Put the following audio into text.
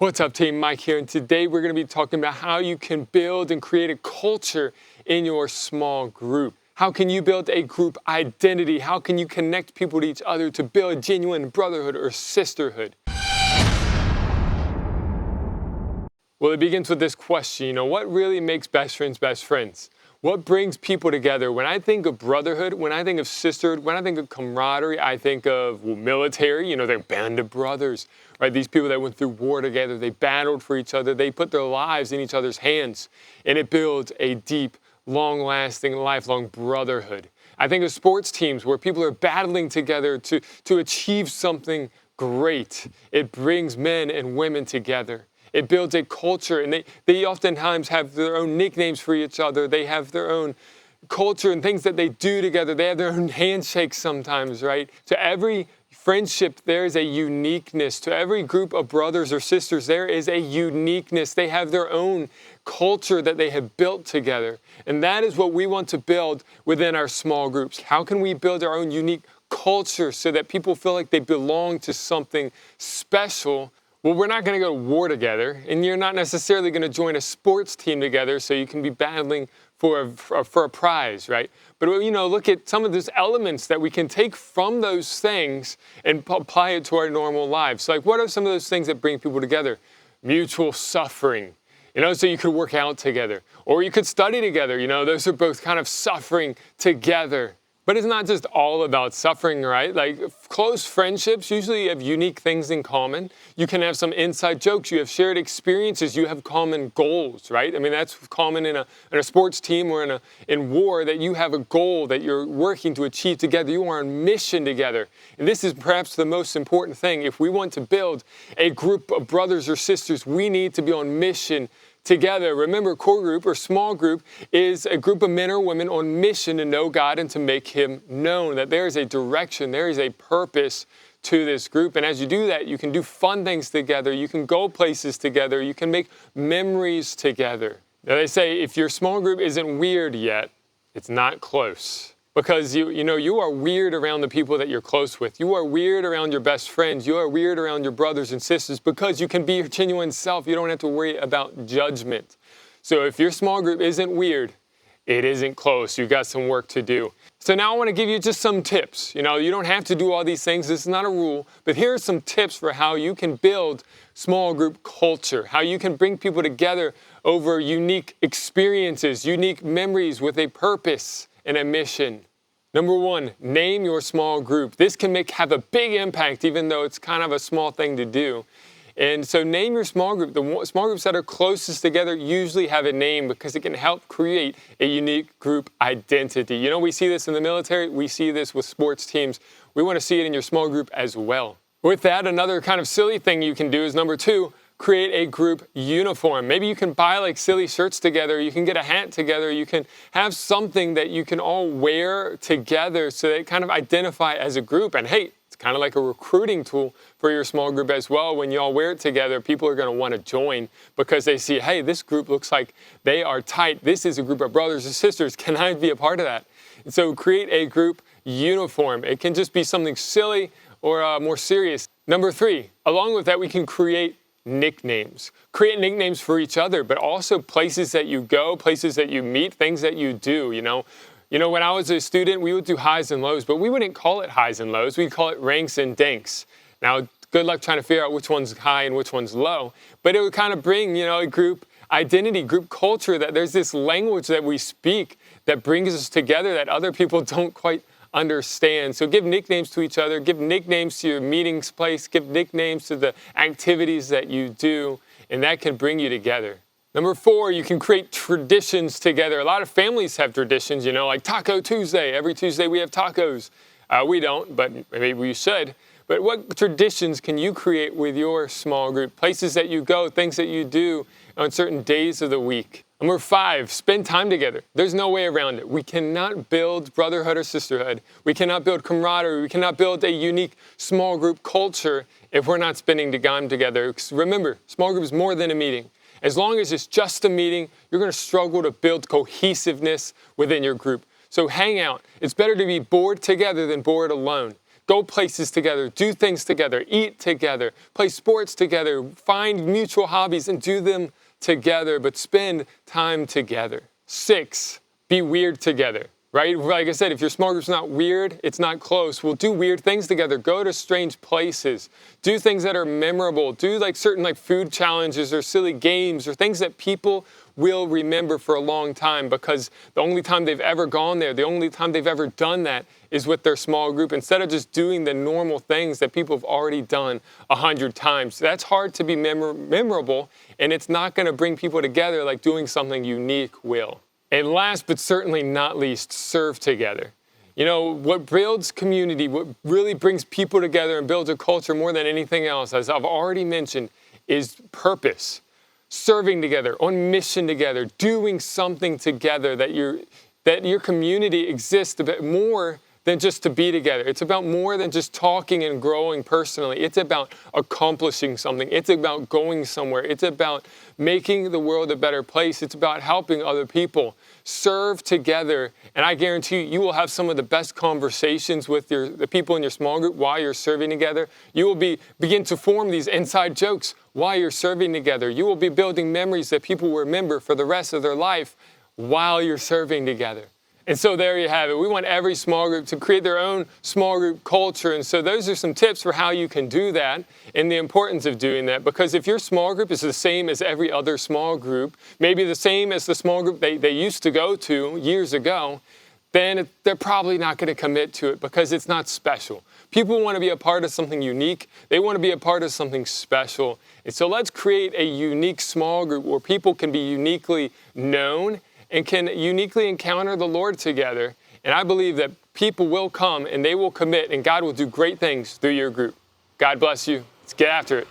What's up, team? Mike here, and today we're going to be talking about how you can build and create a culture in your small group. How can you build a group identity? How can you connect people to each other to build genuine brotherhood or sisterhood? Well, it begins with this question, what really makes best friends best friends? What brings people together? When I think of brotherhood, when I think of sisterhood, when I think of camaraderie, I think of military, they're a band of brothers, right? These people that went through war together, they battled for each other, they put their lives in each other's hands, and it builds a deep, long-lasting, lifelong brotherhood. I think of sports teams where people are battling together to achieve something great. It brings men and women together. It builds a culture, and they oftentimes have their own nicknames for each other. They have their own culture and things that they do together. They have their own handshakes sometimes, right? To every friendship, there is a uniqueness. To every group of brothers or sisters, there is a uniqueness. They have their own culture that they have built together. And that is what we want to build within our small groups. How can we build our own unique culture so that people feel like they belong to something special? Well, we're not going to go to war together, and you're not necessarily going to join a sports team together so you can be battling for a prize, right? But, look at some of those elements that we can take from those things and apply it to our normal lives. Like, what are some of those things that bring people together? Mutual suffering, so you could work out together, or you could study together. Those are both kind of suffering together. But it's not just all about suffering, right? Like close friendships usually have unique things in common. You can have some inside jokes. You have shared experiences. You have common goals, right? I mean, that's common in a sports team or in war, that you have a goal that you're working to achieve together. You are on mission together. And this is perhaps the most important thing. If we want to build a group of brothers or sisters, we need to be on mission together. Remember, core group or small group is a group of men or women on mission to know God and to make Him known, that there is a direction, there is a purpose to this group. And as you do that, you can do fun things together, you can go places together, you can make memories together. Now they say if your small group isn't weird yet, it's not close. Because you are weird around the people that you're close with. You are weird around your best friends. You are weird around your brothers and sisters because you can be your genuine self. You don't have to worry about judgment. So if your small group isn't weird, it isn't close. You've got some work to do. So now I want to give you just some tips. You don't have to do all these things. This is not a rule. But here are some tips for how you can build small group culture, how you can bring people together over unique experiences, unique memories with a purpose and a mission. Number one, name your small group. This can have a big impact, even though it's kind of a small thing to do. And so name your small group. The small groups that are closest together usually have a name because it can help create a unique group identity. We see this in the military. We see this with sports teams. We want to see it in your small group as well. With that, another kind of silly thing you can do is number two, create a group uniform. Maybe you can buy silly shirts together. You can get a hat together. You can have something that you can all wear together so they kind of identify as a group. And hey, it's kind of like a recruiting tool for your small group as well. When you all wear it together, people are going to want to join because they see, hey, this group looks like they are tight. This is a group of brothers and sisters. Can I be a part of that? And so create a group uniform. It can just be something silly or more serious. Number three, along with that, we can create nicknames. Create nicknames for each other, but also places that you go, places that you meet, things that you do, when I was a student, we would do highs and lows, but we wouldn't call it highs and lows. We'd call it ranks and dinks. Now, good luck trying to figure out which one's high and which one's low, but it would kind of bring, a group identity, group culture, that there's this language that we speak that brings us together that other people don't quite understand. So give nicknames to each other, give nicknames to your meetings place, give nicknames to the activities that you do, and that can bring you together. Number four, you can create traditions together. A lot of families have traditions, like Taco Tuesday. Every Tuesday we have tacos. We don't, but maybe we should. But what traditions can you create with your small group? Places that you go, things that you do on certain days of the week. Number five, spend time together. There's no way around it. We cannot build brotherhood or sisterhood. We cannot build camaraderie. We cannot build a unique small group culture if we're not spending time together. Remember, small group is more than a meeting. As long as it's just a meeting, you're going to struggle to build cohesiveness within your group. So hang out. It's better to be bored together than bored alone. go places together, do things together, eat together, play sports together, find mutual hobbies and do them together, but spend time together. 6, be weird together. Right? Like I said, if your small group's not weird, it's not close. We'll do weird things together. Go to strange places. Do things that are memorable. Do like certain like food challenges or silly games or things that people will remember for a long time, because the only time they've ever gone there, the only time they've ever done that is with their small group, instead of just doing the normal things that people have already done 100 times. That's hard to be memorable, and it's not going to bring people together like doing something unique will. And last but certainly not least, serve together. You know, what builds community, what really brings people together and builds a culture more than anything else, as I've already mentioned, is purpose. Serving together, on mission together, doing something together, that your community exists a bit more than just to be together. It's about more than just talking and growing personally. It's about accomplishing something. It's about going somewhere. It's about making the world a better place. It's about helping other people. Serve together, and I guarantee you will have some of the best conversations with the people in your small group while you're serving together. You will begin to form these inside jokes while you're serving together. You will be building memories that people will remember for the rest of their life while you're serving together. And so there you have it. We want every small group to create their own small group culture. And so those are some tips for how you can do that and the importance of doing that. Because if your small group is the same as every other small group, maybe the same as the small group they used to go to years ago, then they're probably not going to commit to it because it's not special. People want to be a part of something unique. They want to be a part of something special. And so let's create a unique small group where people can be uniquely known and can uniquely encounter the Lord together. And I believe that people will come and they will commit, and God will do great things through your group. God bless you. Let's get after it.